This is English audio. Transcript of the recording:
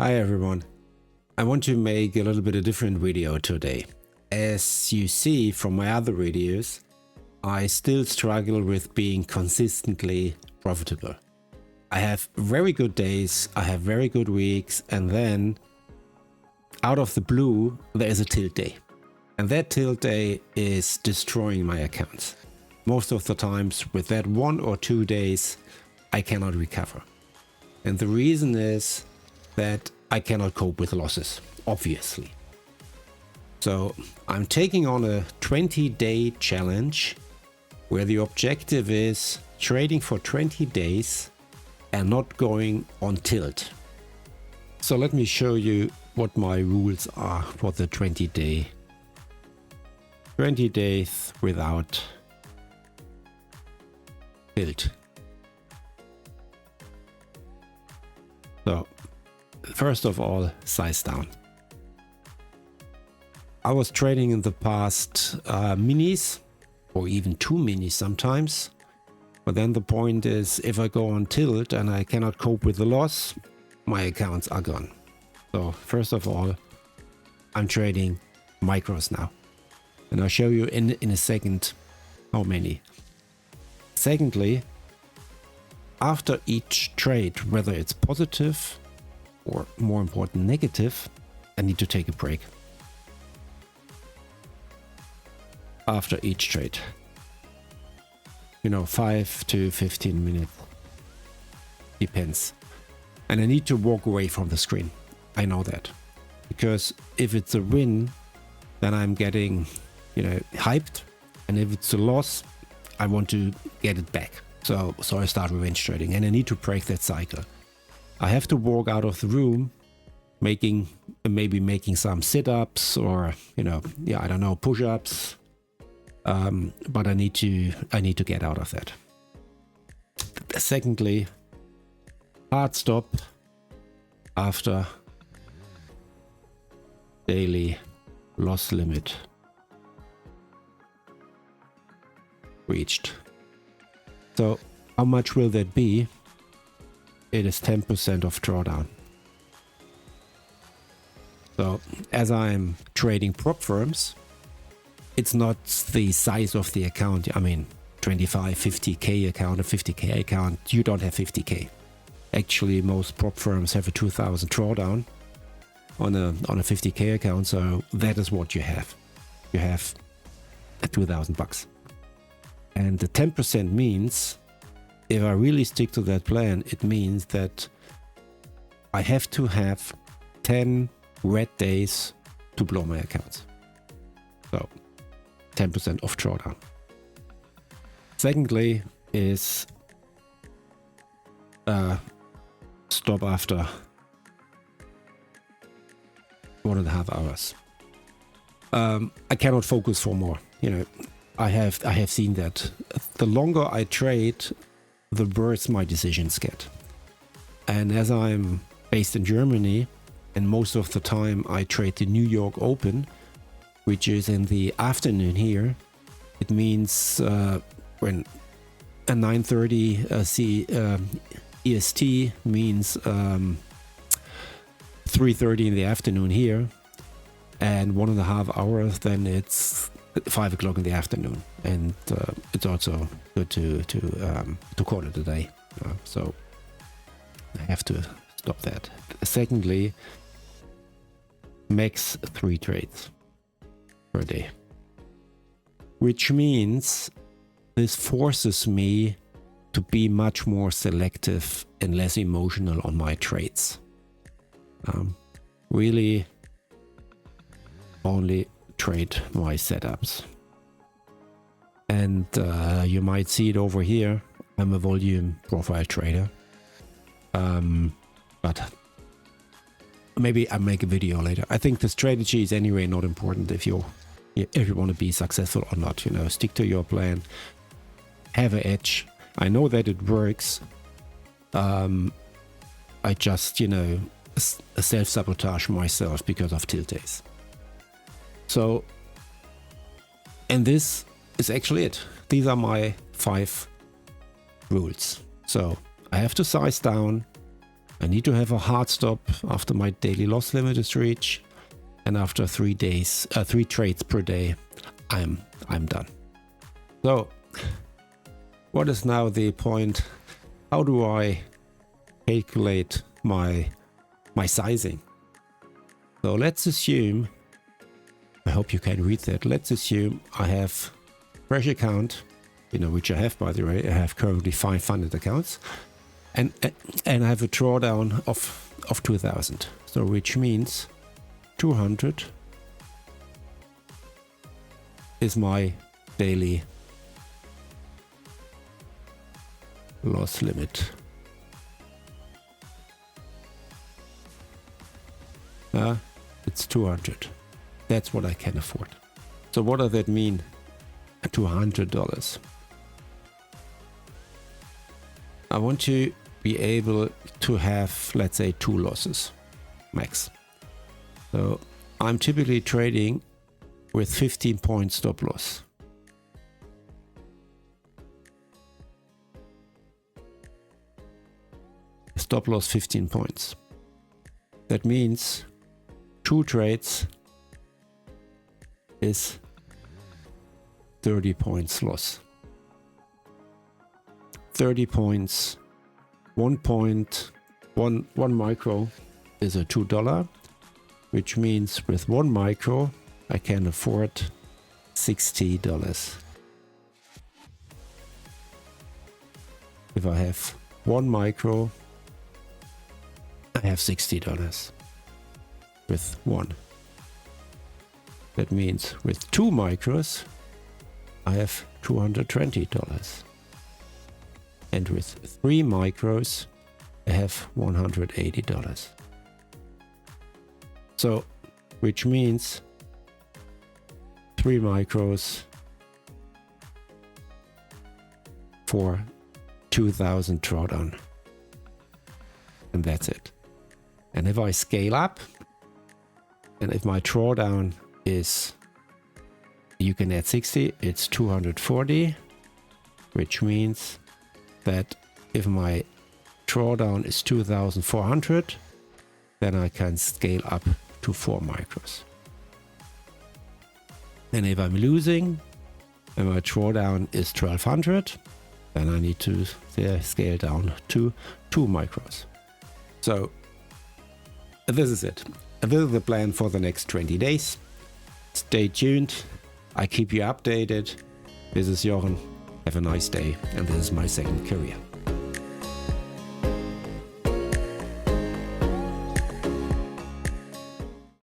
Hi everyone. I want to make a little bit of different video today. As you see from my other videos, I still struggle with being consistently profitable. I have very good days, I have very good weeks, and then out of the blue there is a tilt day. And that tilt day is destroying my accounts. Most of the times with that 1 or 2 days I cannot recover. And the reason is that I cannot cope with losses, obviously. So I'm taking on a 20-day challenge where the objective is trading for 20 days and not going on tilt. So let me show you what my rules are for the 20 days without tilt. So first of all, size down. I was trading in the past minis, or even 2 minis sometimes. But then the point is, if I go on tilt and I cannot cope with the loss, my accounts are gone. So first of all, I'm trading micros now. And I'll show you in a second how many. Secondly, after each trade, whether it's positive or more important negative, I need to take a break. After each trade. 5 to 15 minutes. Depends. And I need to walk away from the screen. I know that. Because if it's a win, then I'm getting, hyped. And if it's a loss, I want to get it back. So I start revenge trading and I need to break that cycle. I have to walk out of the room maybe making some sit-ups or, I don't know, push-ups. But I need to get out of that. Secondly, hard stop after daily loss limit reached. So how much will that be? It is 10% of drawdown. So as I'm trading prop firms, it's not the size of the account. I mean, 25, 50k account, a 50k account, you don't have 50k. Actually, most prop firms have a 2000 drawdown on a 50k account, so that is what you have. You have a 2000 bucks. And the 10% means, if I really stick to that plan, it means that I have to have 10 red days to blow my accounts. So 10% of drawdown. Secondly is stop after 1.5 hours. I cannot focus for more. I have seen that. The longer I trade, the worse my decisions get. And as I'm based in Germany, and most of the time I trade the New York Open, which is in the afternoon here, it means when a 9:30 EST means 3:30 in the afternoon here, and 1.5 hours, then it's 5 o'clock in the afternoon, and it's also good to call it a day. So I have to stop that. Secondly, max 3 trades per day, which means this forces me to be much more selective and less emotional on my trades. Really only trade my setups. And you might see it over here. I'm a volume profile trader. But maybe I'll make a video later. I think the strategy is anyway not important if you want to be successful or not. Stick to your plan. Have an edge. I know that it works. I just, self-sabotage myself because of tilt days. So, and this is actually it. These are my 5 rules. So I have to size down. I need to have a hard stop after my daily loss limit is reached, and after 3 trades per day, I'm done. So, what is now the point? How do I calculate my sizing? So let's assume, I hope you can read that. Let's assume I have fresh account, which I have, by the way. I have currently 500 accounts, and I have a drawdown of 2,000. So which means 200 is my daily loss limit. It's 200. That's what I can afford. So what does that mean? $200. I want to be able to have, let's say, 2 losses max. So I'm typically trading with 15 point stop loss. Stop loss 15 points. That means 2 trades is 30 points loss. 30 points, 1 point, one micro is a $2, which means with 1 micro I can afford $60. If I have 1 micro, I have $60 with 1. That means with 2 micros, I have $220. And with 3 micros, I have $180. So, which means 3 micros for 2,000 drawdown. And that's it. And if I scale up, and if my drawdown is, you can add 60, it's 240, which means that if my drawdown is 2,400, then I can scale up to 4 micros. And if I'm losing and my drawdown is 1,200, then I need to scale down to 2 micros. So this is it. This is the plan for the next 20 days. Stay tuned. I keep you updated. This is Jochen. Have a nice day. And this is my second career.